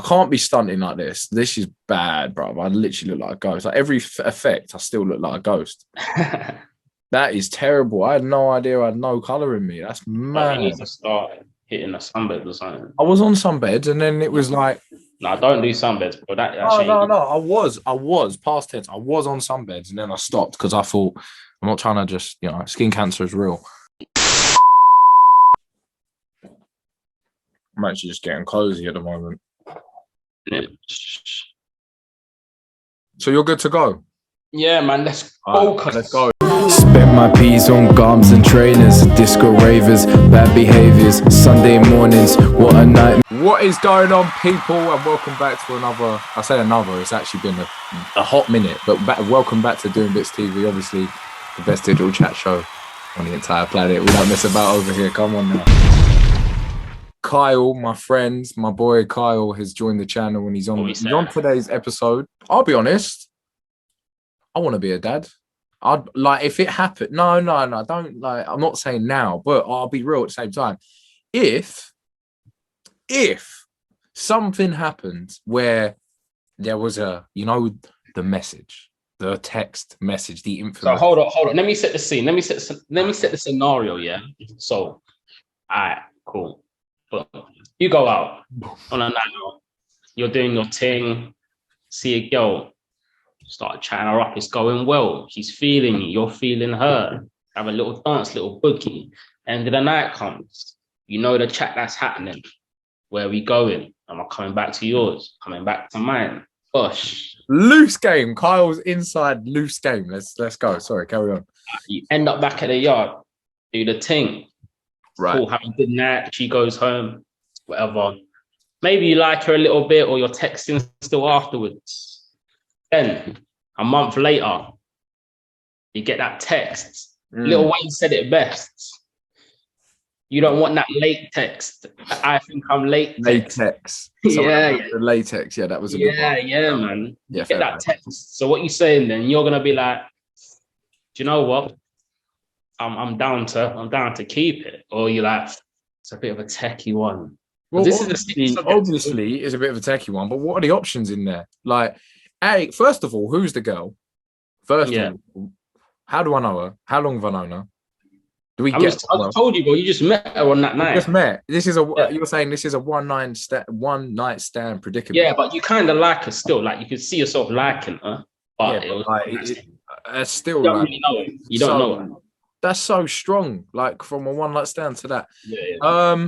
I can't be stunting like this. This is bad, bro. I literally look like a ghost. Like every effect, I still look like a ghost. That is terrible. I had no idea I had no colour in me. That's Oh, you mad. need to start hitting a sunbed or something. I was on some beds and then it was like, No, don't do sunbeds, bro. That no, shit no, ain't. no. I was past tense. I was on some beds and then I stopped because I thought I'm not trying to just, skin cancer is real. I'm actually just getting cozy at the moment. So you're good to go? Yeah, man. Let's focus. Right, let's go. Spent my peas on garms and trainers, disco ravers, bad behaviors, Sunday mornings, what a night. What is going on, people, and welcome back to another, I say another, it's actually been a hot minute, but welcome back to Doing Bits TV, obviously the best digital chat show on the entire planet. We don't mess about over here, come on now. Kyle, my friend, my boy Kyle has joined the channel and he's on today's episode. I'll be honest, I want to be a dad. I'd like if it happened. No, don't like. I'm not saying now, but I'll be real at the same time. If something happened where there was the message, the text message, the info. So hold on. Let me set the scene. Let me set the scenario. Yeah. So, all right, cool. But you go out on a night out. You're doing your thing. See a girl. Start chatting her up. It's going well. She's feeling you. You're feeling her. Have a little dance, little boogie. End of the night comes. You know the chat that's happening. Where are we going? Am I coming back to yours? Coming back to mine? Gosh. Loose game. Kyle's inside loose game. Let's go. Sorry, carry on. You end up back at the yard. Do the thing. Right. Cool, have a good night. She goes home. Whatever. Maybe you like her a little bit or you're texting still afterwards. Then, a month later, you get that text. Lil Wayne said it best. You don't want that late text. I think I'm late. Latex. Yeah. Latex. Yeah, that was a good one. Yeah, man. Yeah, get that text. So what you saying then? You're gonna be like, do you know what? I'm down to keep it. Or you're like, it's a bit of a techie one. Well, this obviously is a bit of a techie one, but what are the options in there? Like, hey, first of all, who's the girl? First of all, how do I know her? How long have I known her? Do we get? I told you, bro. You just met her on that night. Just met. This is You're saying this is a one night stand predicament. Yeah, but you kind of like her still. Like you could see yourself liking her, but it's still you don't really know it. You don't know her. That's so strong. Like from a one night stand to that. Yeah.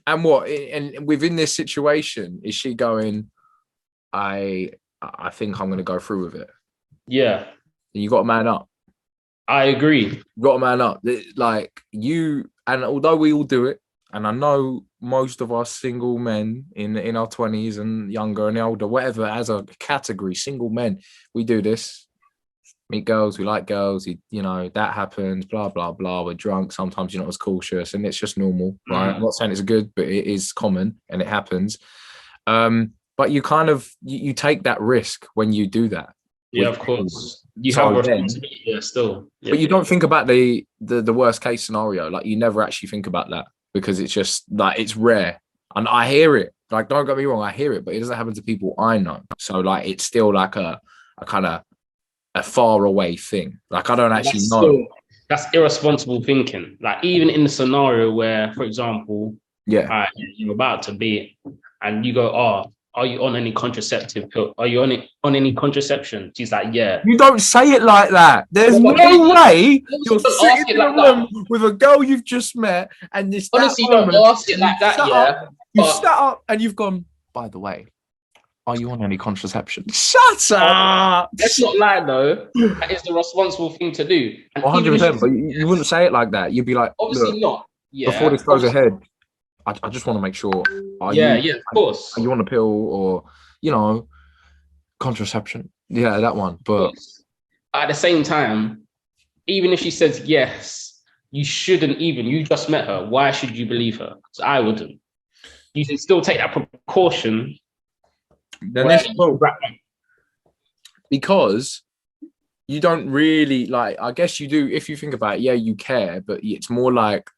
And what? And within this situation, is she going? I think I'm going to go through with it. Yeah. You got to man up. I agree. You got to man up. Like you, and although we all do it, and I know most of us single men in our 20s and younger and older, whatever, as a category, single men, we do this. Meet girls, we like girls, that happens, blah, blah, blah. We're drunk. Sometimes you're not as cautious and it's just normal, right? I'm not saying it's good, but it is common and it happens. But you kind of you take that risk when you do that. Yeah, of course. You have responsibility still. Yeah, but you don't think about the worst case scenario. Like you never actually think about that because it's just like it's rare. And I hear it. Like, don't get me wrong, I hear it, but it doesn't happen to people I know. So like it's still like a kind of a far away thing. Like I don't actually know. That's irresponsible thinking. Like even in the scenario where, for example, you're about to be and you go, are you on any contraceptive pill? Are you on any contraception? She's like, yeah. You don't say it like that. There's no way you're sitting in a room with a girl you've just met and this. Honestly, don't ask it like that, yeah. You've sat up and you've gone, by the way, are you on any contraception? Shut up! Let's not lie, though. That is the responsible thing to do. 100%, but you wouldn't say it like that. You'd be like, obviously not. Yeah. Before this goes ahead, I just want to make sure. Of course. Are you on a pill or, contraception? Yeah, that one. But at the same time, even if she says yes, you shouldn't even. You just met her. Why should you believe her? Because I wouldn't. You can still take that precaution. Because you don't really like. I guess you do if you think about it. Yeah, you care, but it's more like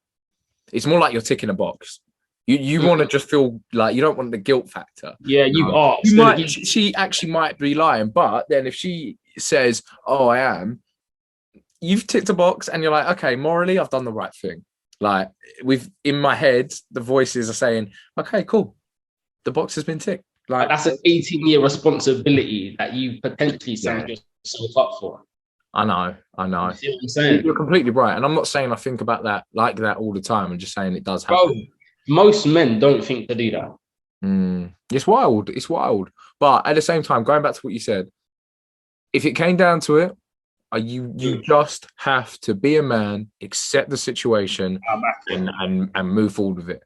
you're ticking a box. You want to just feel like you don't want the guilt factor. Yeah, you've asked. You might, she actually might be lying, but then if she says, "Oh, I am," you've ticked a box, and you're like, "Okay, morally, I've done the right thing." Like in my head, the voices are saying, "Okay, cool, the box has been ticked." Like that's an 18-year responsibility that you potentially signed yourself up for. I know. You see what I'm saying? You're completely right, and I'm not saying I think about that like that all the time. I'm just saying it does happen. Bro, most men don't think to do that. It's wild. It's wild. But at the same time, going back to what you said, if it came down to it, you just have to be a man, accept the situation, and move forward with it.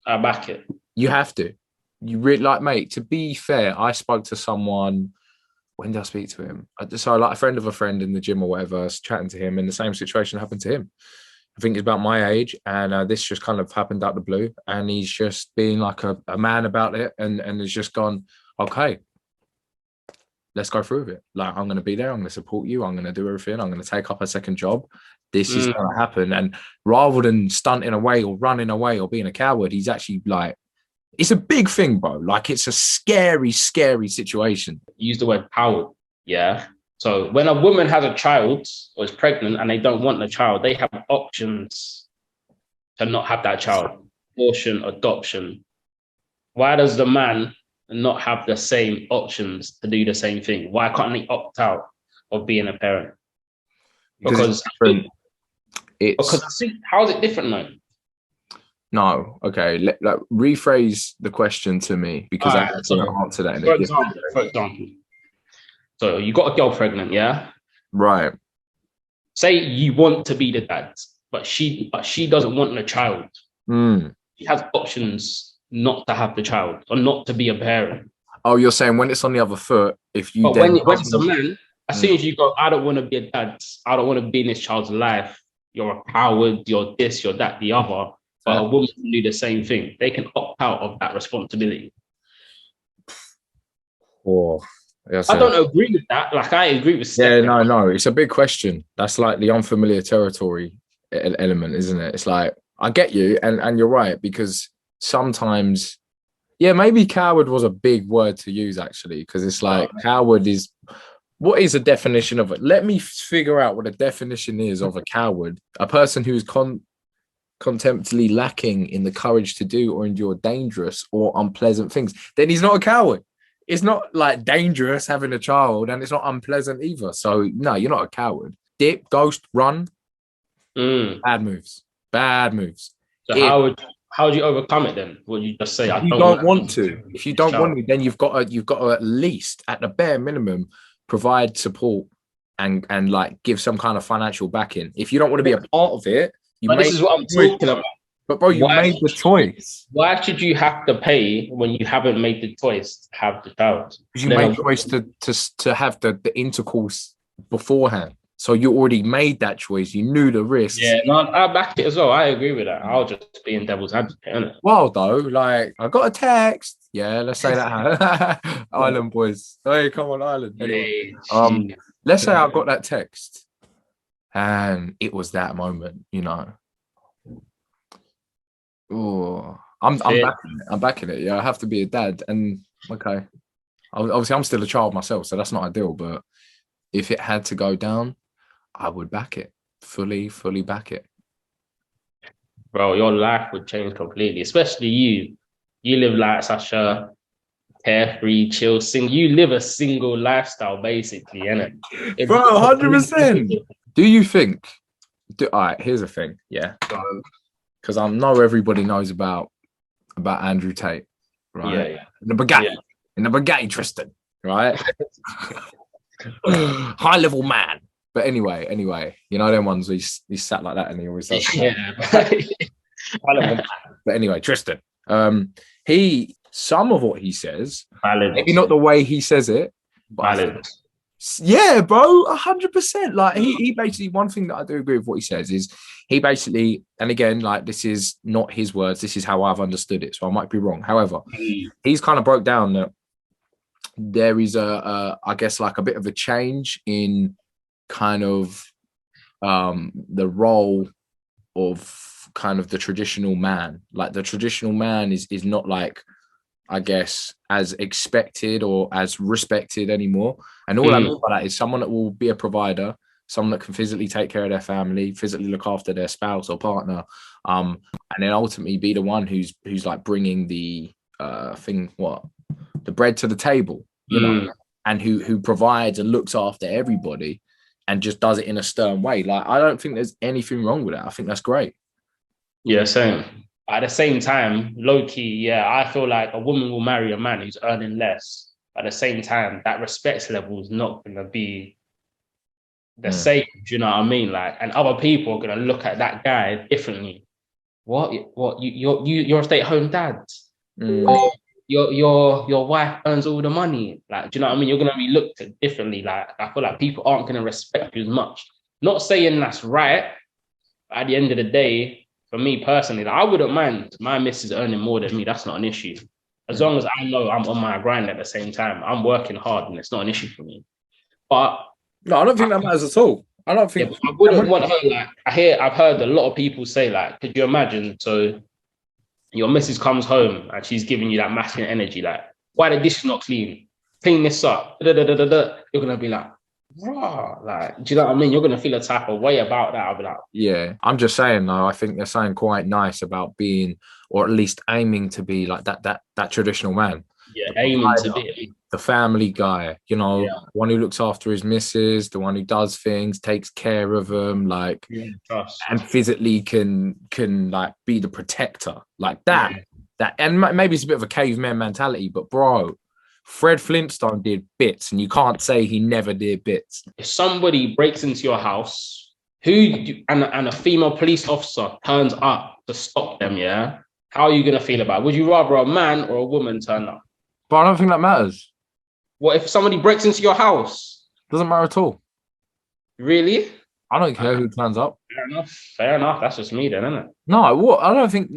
I back it. You have to. You really like, mate. To be fair, I spoke to someone. When did I speak to him? So, like a friend of a friend in the gym or whatever, I was chatting to him, and the same situation happened to him. I think he's about my age, and this just kind of happened out the blue, and he's just being like a man about it, and has just gone, okay, let's go through with it. Like, I'm going to be there. I'm going to support you. I'm going to do everything. I'm going to take up a second job. This is going to happen. And rather than stunting away or running away or being a coward, he's actually like, it's a big thing, bro. Like, it's a scary, scary situation. Use the word power. Yeah. So when a woman has a child or is pregnant and they don't want the child, they have options to not have that child. Abortion, adoption. Why does the man not have the same options to do the same thing? Why can't he opt out of being a parent? Because how is it different though? No, okay. Rephrase the question to me, because I can't answer that. For example, so you got a girl pregnant, yeah? Right. Say you want to be the dad, but she doesn't want the child. She has options not to have the child or not to be a parent. Oh, you're saying when it's on the other foot, if you when it's a man, as soon as you go, I don't want to be a dad, I don't want to be in this child's life, you're a coward, you're this, you're that, the other. But a woman can do the same thing. They can opt out of that responsibility. I don't agree with that. Like, I agree with Steph. Yeah, no. It's a big question. That's like the unfamiliar territory element, isn't it? It's like, I get you, and you're right, because sometimes, maybe coward was a big word to use, actually, because it's like coward is, what is a definition of it? Let me figure out what a definition is of a coward. A person who is contemptibly lacking in the courage to do or endure dangerous or unpleasant things. Then he's not a coward. It's not like dangerous having a child, and it's not unpleasant either. So no, you're not a coward. Dip, ghost, run. Bad moves. So how would you overcome it then? Would you just say, if you don't want to? If you don't want to, then you've got to at least, at the bare minimum, provide support and like give some kind of financial backing. If you don't want to be a part of it, this is what I'm talking about. But bro, you made the choice. Why should you have to pay when you haven't made the choice to have the child? Because you made the choice to have the intercourse beforehand. So you already made that choice. You knew the risks. Yeah, no, I back it as well. I agree with that. I'll just be in devil's advocate, innit? Well, though, like, I got a text. Yeah, let's say that. Island boys. Hey, come on, Island. Anyway, let's say I got that text. And it was that moment, you know. Oh, I'm backing it. I'm backing it. Yeah, I have to be a dad. And okay, obviously I'm still a child myself, so that's not ideal. But if it had to go down, I would back it. Fully back it. Bro, your life would change completely, especially you. You live like such a carefree, chill, you live a single lifestyle, basically, innit? Bro, 100%. Do you think? All right, here's the thing, yeah. Because I know everybody knows about Andrew Tate, right? Yeah. In the Bugatti, Tristan, right? High level man. But anyway, you know them ones where he's sat like that and he always does. Yeah. High level man. But anyway, Tristan, some of what he says, valid. Maybe not the way he says it, but valid. Yeah, bro, 100%. Like he basically, one thing that I do agree with what he says is he basically, and again, like this is not his words, this is how I've understood it, so I might be wrong. However, he's kind of broke down that there is I guess like a bit of a change in kind of the role of kind of the traditional man. Like the traditional man is not like, I guess, as expected or as respected anymore. And all I mean by that is someone that will be a provider, someone that can physically take care of their family, physically look after their spouse or partner, and then ultimately be the one who's like bringing the the bread to the table, you know, and who provides and looks after everybody and just does it in a stern way. Like, I don't think there's anything wrong with that. I think that's great. Yeah, same. At the same time, low key, yeah, I feel like a woman will marry a man who's earning less. At the same time, that respect level is not going to be the same. Do you know what I mean? Like, and other people are going to look at that guy differently. What? You're a stay-at-home dad. Oh, your wife earns all the money. Like, do you know what I mean? You're going to be looked at differently. Like, I feel like people aren't going to respect you as much. Not saying that's right. But at the end of the day, for me personally, like, I wouldn't mind my missus earning more than me. That's not an issue. As long as I know I'm on my grind at the same time, I'm working hard and it's not an issue for me. But no, I don't think that matters at all. I don't think I wouldn't want her, like, I've heard a lot of people say, like, could you imagine? So your missus comes home and she's giving you that masculine energy, like, why the dishes not clean? Clean this up. You're gonna be like, raw, like, do you know what I mean? You're gonna feel a type of way about that. I'll be like, yeah. I'm just saying though, I think they're saying quite nice about being, or at least aiming to be like that traditional man. yeah, aiming to be The family guy, you know, one who looks after his missus, the one who does things, takes care of them, like, and physically can like be the protector, like that. That, and maybe it's a bit of a caveman mentality, but bro, Fred Flintstone did bits, and you can't say he never did bits. If somebody breaks into your house, and a female police officer turns up to stop them, yeah, how are you gonna feel about it? Would you rather a man or a woman turn up? But I don't think that matters. What if somebody breaks into your house? Doesn't matter at all. Really? I don't care who turns up. Fair enough. That's just me then, isn't it? No, what? I don't think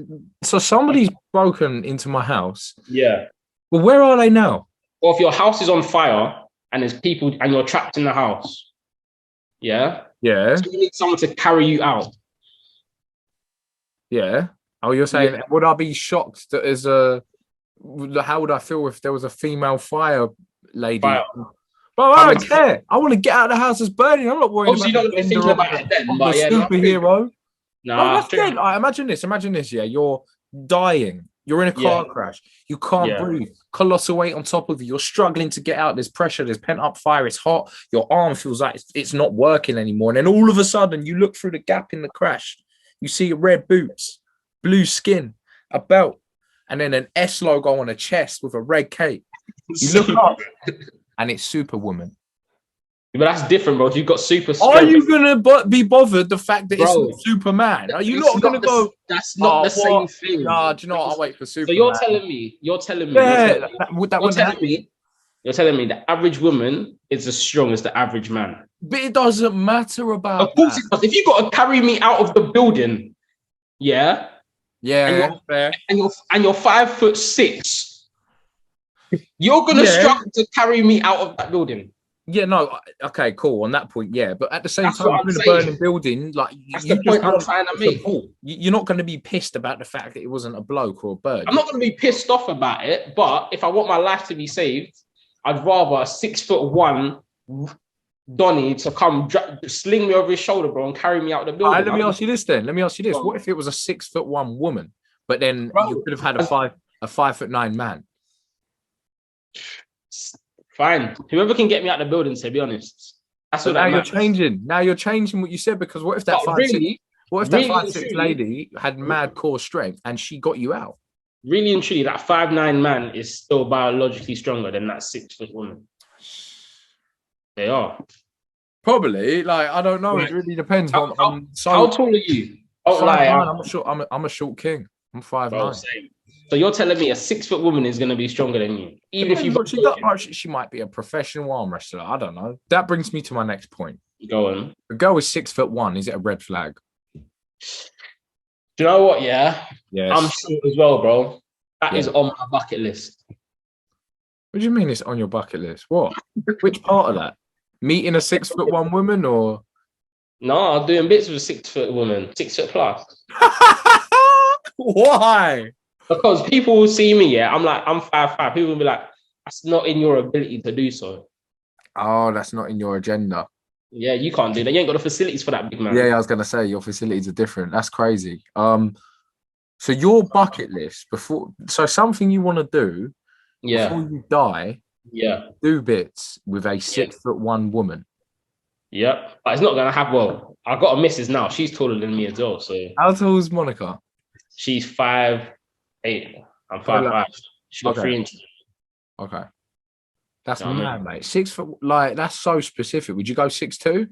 so. Somebody's broken into my house. Yeah. Well, where are they now? Or if your house is on fire and there's people and you're trapped in the house. Yeah. Yeah. So you need someone to carry you out. Yeah. Oh, you're saying, would I be shocked that as how would I feel if there was a female fire lady? But I don't care. I want to get out of the house that's burning. I'm not worried about you don't think about it then, but the superhero. Nah, that's dead. Right, imagine this. Yeah, you're dying. You're in a car crash. You can't breathe. Colossal weight on top of you. You're struggling to get out. There's pressure. There's pent up fire. It's hot. Your arm feels like it's not working anymore. And then all of a sudden, you look through the gap in the crash. You see red boots, blue skin, a belt, and then an S logo on a chest with a red cape. You look up, and it's Superwoman. But that's different, bro. You've got super strength. Are you gonna be bothered the fact that it's not Superman? Are you not gonna go? That's not the same thing. Nah, do you know what? I'll wait for Superman. So you're telling me the average woman is as strong as the average man. But it doesn't matter about. Of course it does. If you got to carry me out of the building, yeah, and you're 5'6", you're gonna struggle to carry me out of that building. Yeah, no, okay, cool. On that point, yeah, but at the same time, I'm in a burning building. Like, that's the point I'm trying to make. You're not going to be pissed about the fact that it wasn't a bloke or a bird. I'm not going to be pissed off about it, but if I want my life to be saved, I'd rather a 6'1" Donny to come sling me over his shoulder, bro, and carry me out the building. Let me ask you this. What if it was a 6'1" woman, but then you could have had a 5'9" man? Fine. Whoever can get me out of the building, to be honest. That's what now you're changing. Now you're changing what you said, because what if that 5'6" lady had mad core strength and she got you out? Really and truly, that 5'9" man is still biologically stronger than that 6 foot woman. They are. Probably. Like, I don't know. Right. It really depends on how tall are you? I'm a short king. I'm 5'9". So you're telling me a 6 foot woman is going to be stronger than you, even if you. She might be a professional arm wrestler. I don't know. That brings me to my next point. Go on. A girl is 6'1". Is it a red flag? Do you know what? Yeah. Yes. I'm short as well, bro. That is on my bucket list. What do you mean it's on your bucket list? What? Which part of that? Meeting a 6'1" woman, or? No, I'm doing bits with a 6 foot woman, 6 foot plus. Why? Because people will see me, yeah. I'm like, I'm 5'5". People will be like, that's not in your ability to do so. Oh, that's not in your agenda. Yeah, you can't do that. You ain't got the facilities for that, big man. Yeah, I was gonna say your facilities are different. That's crazy. So your bucket list so something you want to do before Yeah, you die, yeah, do bits with a yeah, 6'1" woman. yeah. But it's not gonna happen. Well, I got a missus now. She's taller than me as well. So How tall is Monica? she's 5'8". I'm So, like, 5'5". She got okay, 3 inches. okay. That's You know what I mad, mean? mate. 6 foot, like that's so specific. Would you go 6'2"?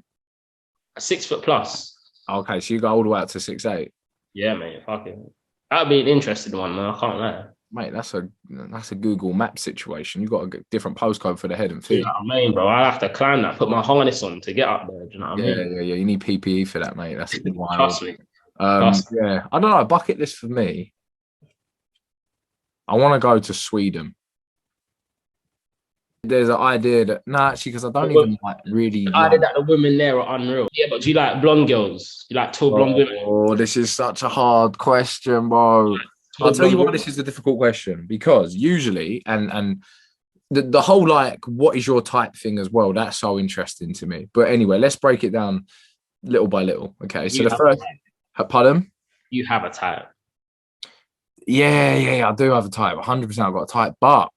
A 6 foot plus. Okay, so you go all the way up to 6'8". Yeah, mate. Fuck it. That'd be an interesting one, man. I can't lie. Mate, that's a Google Map situation. You got a different postcode for the head and You know feet. what I mean, bro? I have to climb that, put my harness on to get up there. Do you know what I Yeah, mean? yeah, yeah. You need PPE for that, mate. That's wild. Trust me. Trust me. Yeah. I don't know. Bucket list for me. I want to go to Sweden. There's an idea that actually, because I don't even like really I like. did that. The women there are unreal. Yeah, but do you like blonde girls? You like tall blonde women? Oh, this is such a hard question, bro. I'll Tall tell you blonde why women? this is a difficult question because usually, and the whole like, what is your type thing as well? That's so interesting to me. But anyway, let's break it down little by little. Okay, so You the have, first, pardon? you have a type. Yeah, I do have a type. 100%, I've got a type, but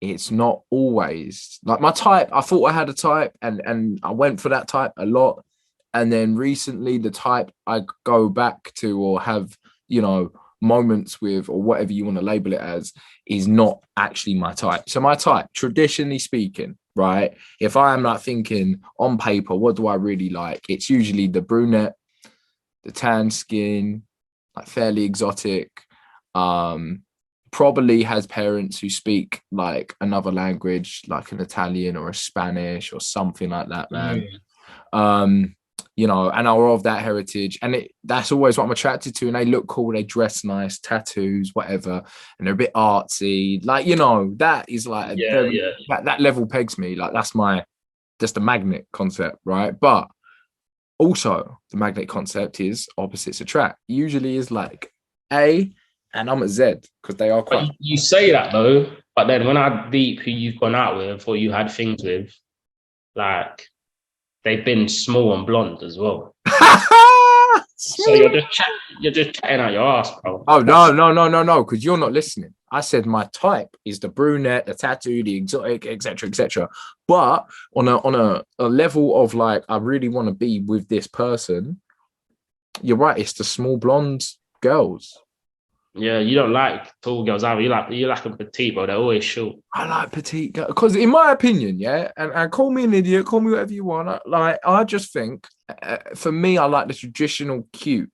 it's not always like my type. I thought I had a type, and I went for that type a lot. And then recently, the type I go back to or have, moments with or whatever you want to label it as is not actually my type. So my type, traditionally speaking, right? If I am like thinking on paper, what do I really like? It's usually the brunette, the tan skin, like fairly exotic. Probably has parents who speak like another language, like an Italian or a Spanish or something like that, man. Um, and are of that heritage. And that's always what I'm attracted to. And they look cool, they dress nice, tattoos, whatever, and they're a bit artsy. Like, that is like a Yeah, very yeah. that level pegs me. Like that's just a magnet concept, right? But also the magnet concept is opposites attract. Usually is like A and I'm a Z because they are But quite. you say that though, but then when I deep who you've gone out with or you had things with, like they've been small and blonde as well. So you're just chatting out your ass, bro. Oh no, because you're not listening. I said my type is the brunette, the tattoo, the exotic, etc., etc. But on a level of like, I really want to be with this person. You're right. It's the small blonde girls. Yeah, you don't like tall girls either. You like a petite, bro. They're always short. I like petite girls because, in my opinion, yeah, and call me an idiot, call me whatever you want. I just think, for me, I like the traditional cute,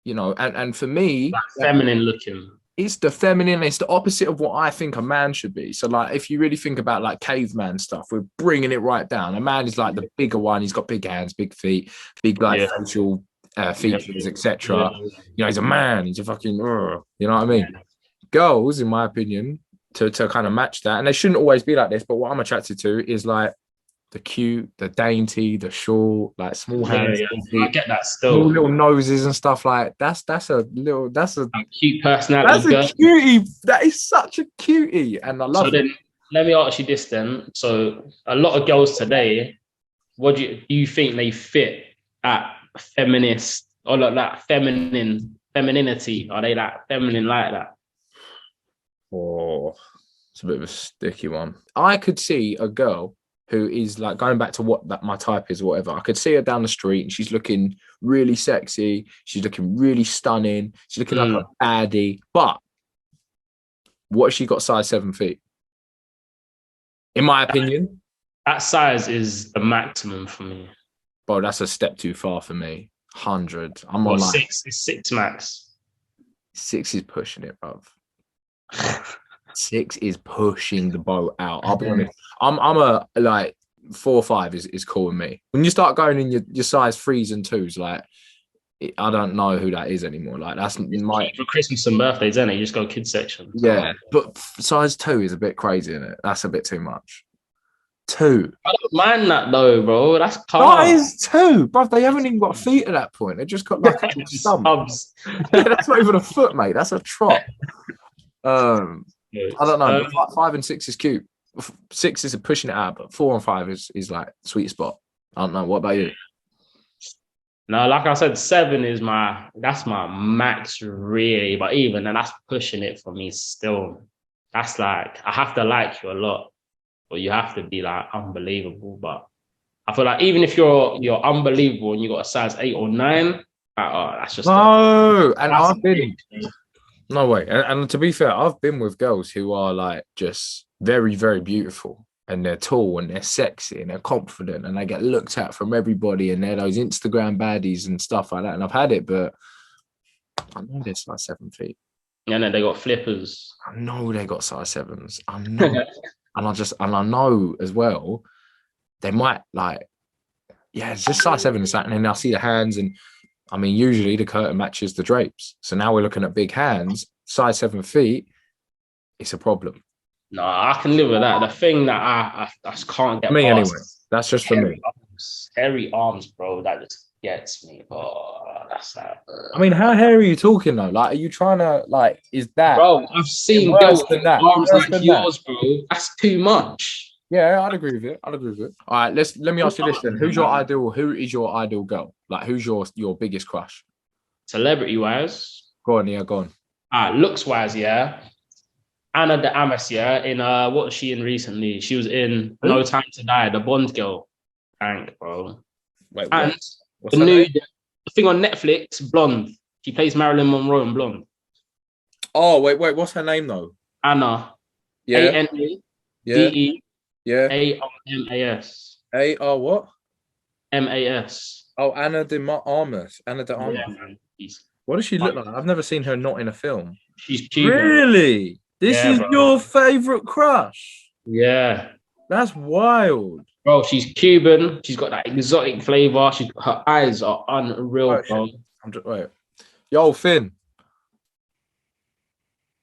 and for me, Like feminine looking. it's the feminine. It's the opposite of what I think a man should be. So, like, if you really think about like caveman stuff, we're bringing it right down. A man is like the bigger one. He's got big hands, big feet, big like facial features, etc. He's a man. He's a fucking, you know what I mean? Girls, in my opinion, to kind of match that, and they shouldn't always be like this. But what I'm attracted to is like the cute, the dainty, the short, like small hands, I get that small still. little noses and stuff like that's a Cute personality. that's a cutie. That is such a cutie, and I love So it. then, let me ask you this then. So a lot of girls today, what do you think they fit at feminist or like that femininity? Are they like feminine like that? Oh, it's a bit of a sticky one. I could see a girl who is like going back to what that my type is or whatever. I could see her down the street and she's looking really sexy. She's looking really stunning. She's looking like a baddie. But what if she got size 7 feet? In my opinion, That size is the maximum for me. bro, that's a step too far for me. 100. I'm Or on like six is six max. 6 is pushing it, bro. 6 is pushing the boat out. I'll be honest. I'm a like 4 or 5 is cool with me. When you start going in your size 3s and 2s, like I don't know who that is anymore. Like that's my for Christmas and birthdays, then you just go kids section. yeah. But size 2 is a bit crazy, isn't it? That's a bit too much. 2. I don't mind that though, bro. That's calm. That is 2, bruv. They haven't even got feet at that point. They just got like a stump. Subs. Yeah, that's not even a foot, mate. That's a trot. I don't know. 5 and 6 is cute. 6 is pushing it out, but 4 and 5 is like sweet spot. I don't know. What about you? No, like I said, 7 is that's my max, really. But even then, that's pushing it for me still. That's like, I have to like you a lot, or you have to be like unbelievable. But I feel like even if you're unbelievable and you got a size 8 or 9, that's just no. And I've been no way. And to be fair, I've been with girls who are like just very, very beautiful. And they're tall and they're sexy and they're confident and they get looked at from everybody and they're those Instagram baddies and stuff like that. And I've had it, but I know they're size 7 feet. Yeah, and then they got flippers. I know they got size 7s. I know. and I know as well, they might like, yeah, it's just size 7 and something. And I see the hands and I mean, usually the curtain matches the drapes. So now we're looking at big hands, size 7 feet. It's a problem. No, I can live with that. The thing that I just can't get me past, anyway. That's just for me. Hairy arms, bro. That just gets me. Oh, that's that. I mean, how hairy are you talking though? Like, are you trying to like? Is that? Bro, I've seen girls with arms like yours, bro. That's too much. Yeah, I'd agree with it. All right, let me ask you this then. Who is your ideal girl? Like, who's your biggest crush? Celebrity wise. Go on. Looks wise, yeah. Anna de Amas, yeah, in what was she in recently? She was in No Time to Die, the Bond girl. Thank, bro. Wait, and what's the new name? thing on Netflix, Blonde. She plays Marilyn Monroe in Blonde. Oh, wait, what's her name though? Anna. Yeah. ANADE. Yeah. ARMAS. AR what? MAS. Oh, Anna de Armas. Anna de Armas. Yeah, man. What does she look like? I've never seen her not in a film. She's Cuban. Really? This is bro. your favorite crush? Yeah. That's wild. Bro, she's Cuban. She's got that exotic flavor. Her eyes are unreal, bro. Wait. Yo, Finn.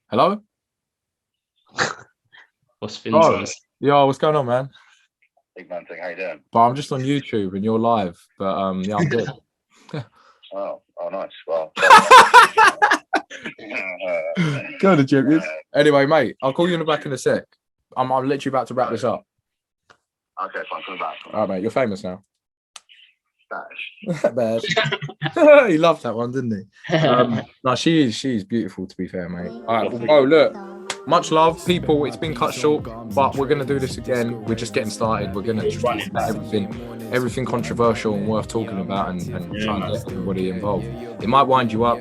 Hello? What's Finn's on? Yo, what's going on, man? Big man thing, how you doing? But I'm just on YouTube and you're live. But yeah, I'm good. Oh, nice. Well, Go to gym. Anyway, mate, I'll call you in the back in a sec. I'm literally about to wrap this up. Okay, fine, coming back. All right, mate, you're famous now. Bash. Bash. He loved that one, didn't he? No, she's beautiful, to be fair, mate. All right, well, look, much love, people. It's been cut short, but we're gonna do this again. We're just getting started. We're gonna try everything controversial and worth talking about, and try and get everybody involved. It might wind you up.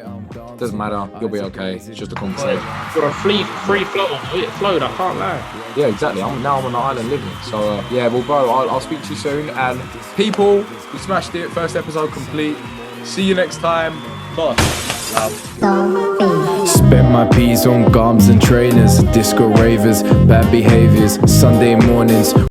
Doesn't matter. You'll be okay. It's just a conversation. For a free float, it flowed. I can't lie. Yeah, exactly. I'm on the island living. So yeah, well, bro, I'll speak to you soon. And people, we smashed it. First episode complete. See you next time. Bye. Love. Spent my P's on garms and trainers, disco ravers, bad behaviors, Sunday mornings.